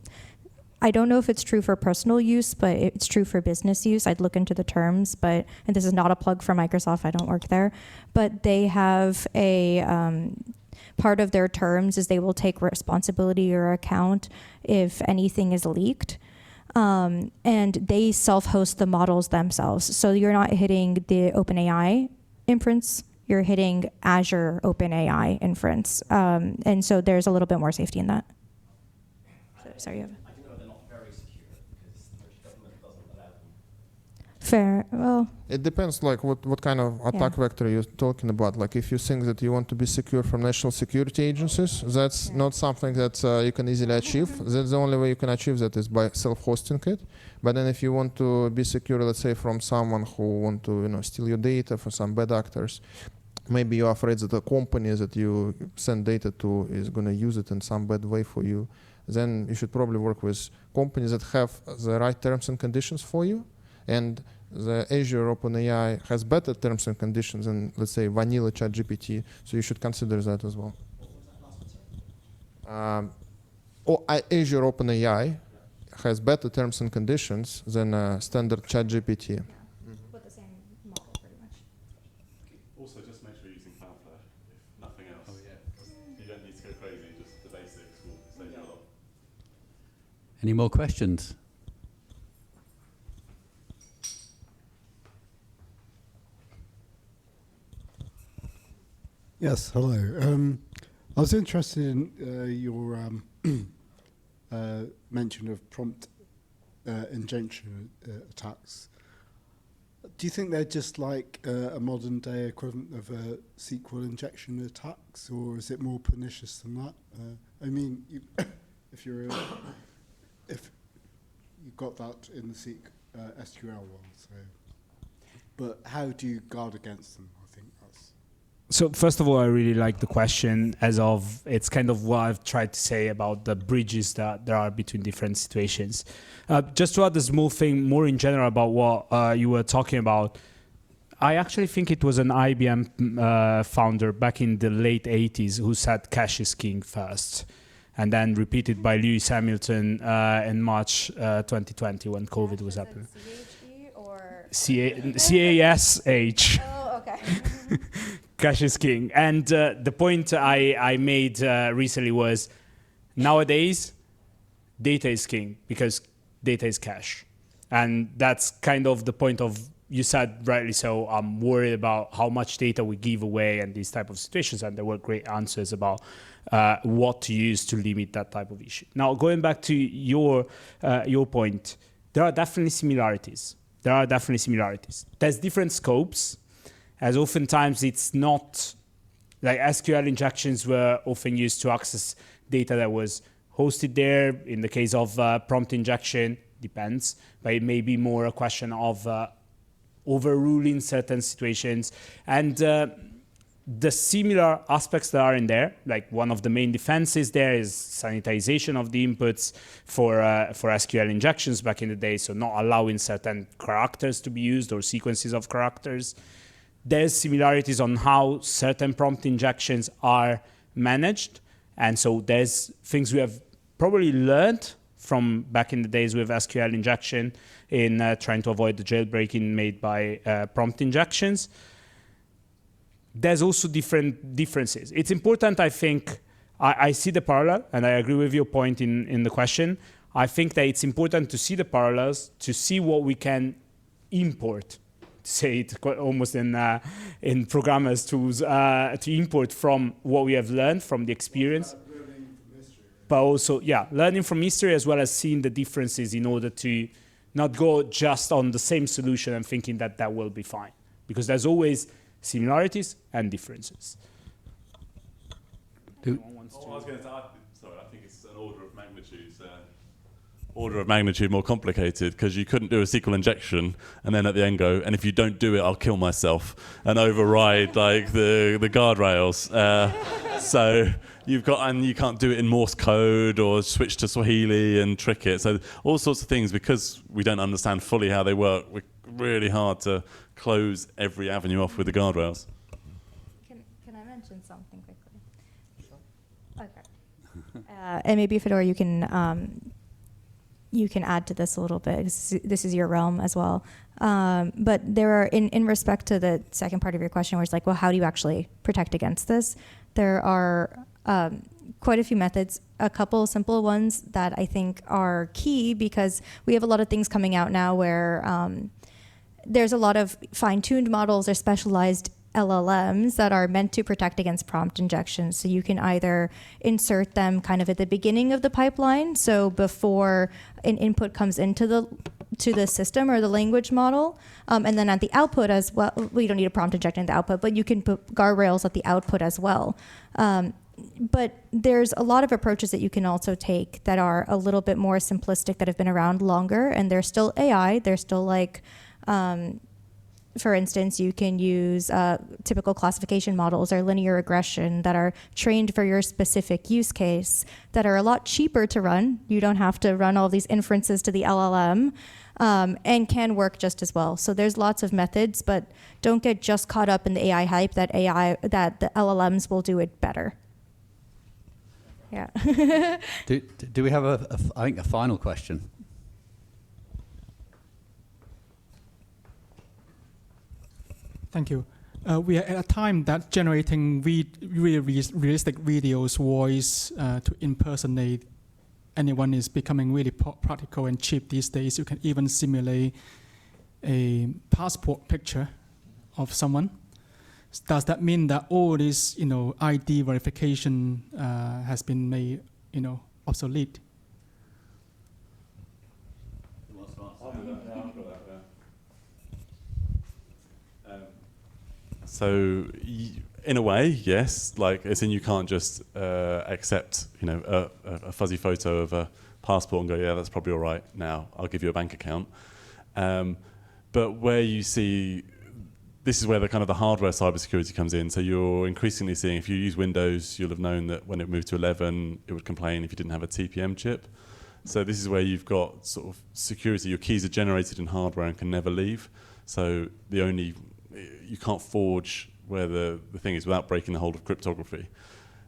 I don't know if it's true for personal use, but it's true for business use. I'd look into the terms, and this is not a plug for Microsoft. I don't work there. But they have a part of their terms is they will take responsibility or account if anything is leaked. And they self-host the models themselves. So you're not hitting the OpenAI inference, you're hitting Azure OpenAI inference. And so there's a little bit more safety in that. So, sorry, you have I do know they're not very secure because the British government doesn't allow them. fair. Well, it depends like what kind of attack vector you're talking about. Like if you think that you want to be secure from national security agencies, that's not something that you can easily achieve. That's the only way you can achieve that is by self-hosting it. But then if you want to be secure, let's say from someone who want to steal your data, for some bad actors, maybe you're afraid that the company that you send data to is going to use it in some bad way for you, then you should probably work with companies that have the right terms and conditions for you. And the Azure OpenAI has better terms and conditions than, let's say, vanilla ChatGPT, so you should consider that as well. Azure OpenAI has better terms and conditions than standard ChatGPT. With the same model, pretty much. Also, just make sure you're using Cloudflare, if nothing else. Oh, yeah. You don't need to go crazy, just the basics will save you a lot. Any more questions? Yes, hello. I was interested in your mention of prompt injection attacks. Do you think they're just like a modern day equivalent of SQL injection attacks, or is it more pernicious than that? I mean, if you got that in the SQL one, so. But how do you guard against them? I think that's. So first of all, I really like the question, as of it's kind of what I've tried to say about the bridges that there are between different situations. Just to add a small thing more in general about what you were talking about, I actually think it was an IBM founder back in the late 80s who said cache is king first, and then repeated by Lewis Hamilton in March 2020 when COVID was happening. C-H-E or? C-A-S-H. Oh, okay. Cache is king. And the point I made recently was, nowadays, data is king because data is cache. And that's kind of the point of, you said rightly so, I'm worried about how much data we give away and these type of situations. And there were great answers about what to use to limit that type of issue. Now, going back to your point, there are definitely similarities. There's different scopes, as oftentimes it's not, like SQL injections were often used to access data that was hosted there. In the case of prompt injection, depends, but it may be more a question of overruling certain situations. And the similar aspects that are in there, like one of the main defenses there is sanitization of the inputs for SQL injections back in the day, so not allowing certain characters to be used or sequences of characters. There's similarities on how certain prompt injections are managed. And so there's things we have probably learned from back in the days with SQL injection in trying to avoid the jailbreaking made by prompt injections. There's also differences. It's important, I think, I see the parallel, and I agree with your point in the question. I think that it's important to see the parallels, to see what we can import, to say it almost in programmers tools, to import from what we have learned from the experience. But also, yeah, learning from history as well as seeing the differences in order to not go just on the same solution and thinking that that will be fine. Because there's always similarities and differences. I was going to add, sorry, I think it's an order of magnitude more complicated, because you couldn't do a SQL injection and then at the end go, and if you don't do it, I'll kill myself, and override like the guardrails. So you've got, and you can't do it in Morse code or switch to Swahili and trick it. So all sorts of things, because we don't understand fully how they work, we're really hard to close every avenue off with the guardrails. Can I mention something quickly? Okay. And maybe Fedora, you can add to this a little bit. This is your realm as well. But there are, in respect to the second part of your question, where it's like, well, how do you actually protect against this? There are quite a few methods, a couple simple ones that I think are key, because we have a lot of things coming out now where there's a lot of fine-tuned models or specialized LLMs that are meant to protect against prompt injection. So you can either insert them kind of at the beginning of the pipeline, so before an input comes into the system or the language model, and then at the output as well. We don't need a prompt injection in the output, but you can put guardrails at the output as well. But there's a lot of approaches that you can also take that are a little bit more simplistic, that have been around longer, and they're still AI. They're still like for instance, you can use typical classification models or linear regression that are trained for your specific use case that are a lot cheaper to run. You don't have to run all these inferences to the LLM and can work just as well. So there's lots of methods, but don't get just caught up in the AI hype that the LLMs will do it better. Yeah. Do we have I think a final question? Thank you. We are at a time that generating really realistic videos, voice to impersonate anyone is becoming really practical and cheap these days. You can even simulate a passport picture of someone. Does that mean that all this, ID verification has been made, obsolete? So, in a way, yes. Like, as in, you can't just accept, a fuzzy photo of a passport and go, yeah, that's probably all right. Now I'll give you a bank account. But where you see, this is where the hardware cybersecurity comes in. So you're increasingly seeing, if you use Windows, you'll have known that when it moved to 11, it would complain if you didn't have a TPM chip. So this is where you've got sort of security. Your keys are generated in hardware and can never leave. So you can't forge where the thing is without breaking the hold of cryptography.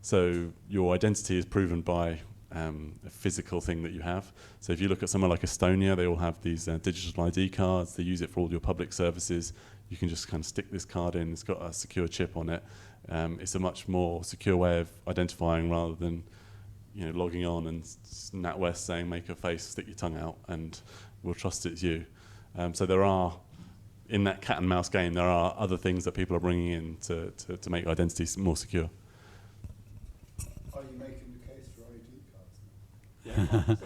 So your identity is proven by a physical thing that you have. So if you look at somewhere like Estonia, they all have these digital ID cards. They use it for all your public services. You can just kind of stick this card in. It's got a secure chip on it. It's a much more secure way of identifying rather than logging on and NatWest saying make a face, stick your tongue out, and we'll trust it's you. So there are, in that cat and mouse game, there are other things that people are bringing in to make identities more secure. Are you making the case for ID cards?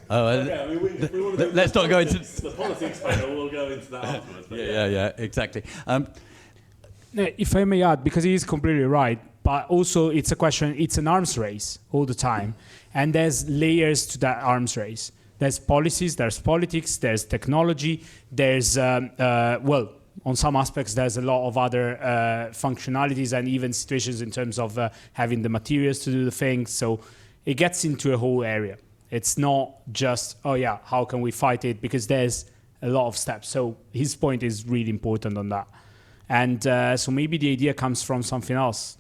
Yeah. Let's not go into the politics panel. We'll go into that afterwards. Yeah, exactly. If I may add, because he is completely right, but also it's an arms race all the time, and there's layers to that arms race. There's policies, there's politics, there's technology, there's, on some aspects, there's a lot of other functionalities and even situations in terms of having the materials to do the things. So it gets into a whole area. It's not just, how can we fight it? Because there's a lot of steps. So his point is really important on that. And so maybe the idea comes from something else.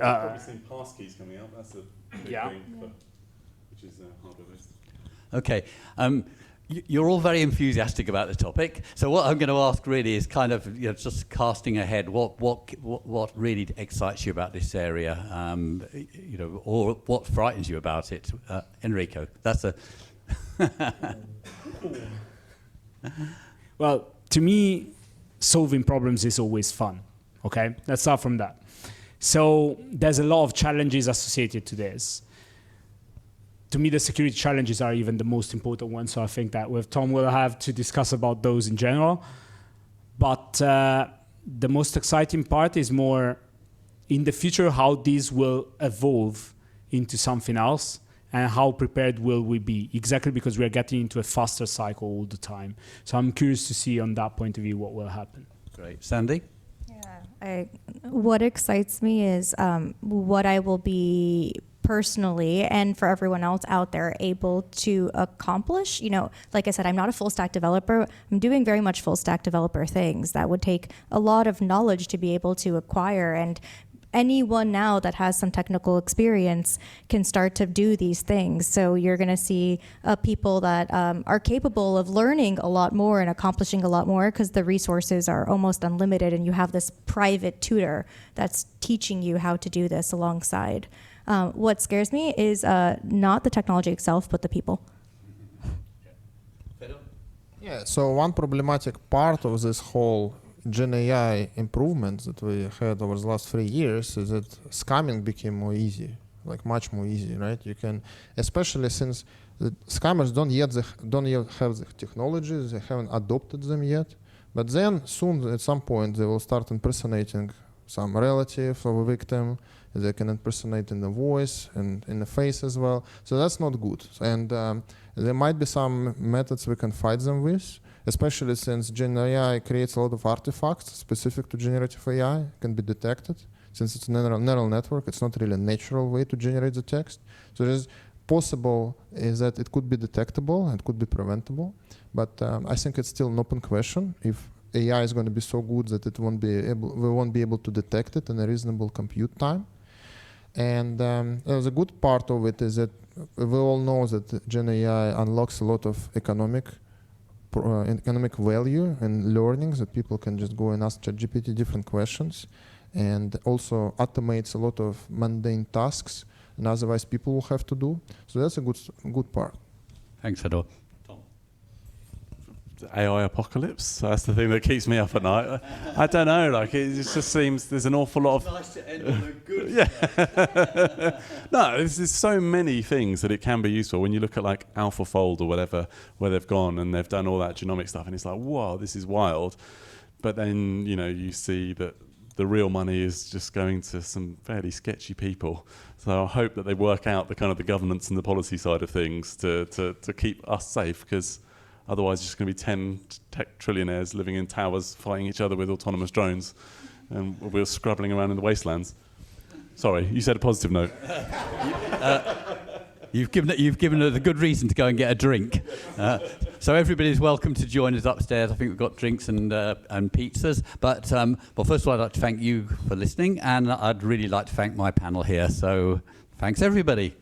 I've probably seen passkeys coming out. That's a big thing, which is hardware-based. Okay. You're all very enthusiastic about the topic. So what I'm going to ask really is kind of just casting ahead. What really excites you about this area? Or what frightens you about it? Enrico, that's a. Well, to me, solving problems is always fun. Okay, let's start from that. So there's a lot of challenges associated to this. To me, the security challenges are even the most important ones. So I think that with Tom, we'll have to discuss about those in general. But the most exciting part is more in the future, how these will evolve into something else and how prepared will we be, exactly because we are getting into a faster cycle all the time. So I'm curious to see on that point of view what will happen. Great. Sandy? What excites me is what I will be personally and for everyone else out there able to accomplish. Like I said, I'm not a full stack developer. I'm doing very much full stack developer things that would take a lot of knowledge to be able to acquire, and anyone now that has some technical experience can start to do these things. So you're going to see people that are capable of learning a lot more and accomplishing a lot more because the resources are almost unlimited, and you have this private tutor that's teaching you how to do this alongside. What scares me is not the technology itself, but the people. Yeah, so one problematic part of this whole Gen AI improvements that we had over the last 3 years is that scamming became more easy, like much more easy, right? You can, especially since the scammers don't yet have the technologies, they haven't adopted them yet. But then soon, at some point, they will start impersonating some relative of a victim. They can impersonate in the voice and in the face as well. So that's not good. And there might be some methods we can fight them with. especially since Gen AI creates a lot of artifacts specific to generative AI, can be detected. Since it's a neural network, it's not really a natural way to generate the text. So there's possible is that it could be detectable and could be preventable, but I think it's still an open question if AI is going to be so good that we won't be able to detect it in a reasonable compute time. And the good part of it is that we all know that Gen AI unlocks a lot of economic value and learnings, that people can just go and ask ChatGPT different questions, and also automates a lot of mundane tasks and otherwise people will have to do. So that's a good part. Thanks, Fedor. AI apocalypse. That's the thing that keeps me up at night. I don't know. Like it just seems there's an awful lot of. Nice to end on a good. Yeah. No, there's so many things that it can be useful. When you look at like AlphaFold or whatever, where they've gone and they've done all that genomic stuff, and it's like, whoa, this is wild. But then you see that the real money is just going to some fairly sketchy people. So I hope that they work out the kind of the governance and the policy side of things to keep us safe, because otherwise it's just going to be 10 tech trillionaires living in towers fighting each other with autonomous drones, and we're scrabbling around in the wastelands. Sorry, you said a positive note. You've given it a good reason to go and get a drink. So everybody's welcome to join us upstairs. I think we've got drinks and pizzas. But well, first of all, I'd like to thank you for listening, and I'd really like to thank my panel here. So thanks, everybody.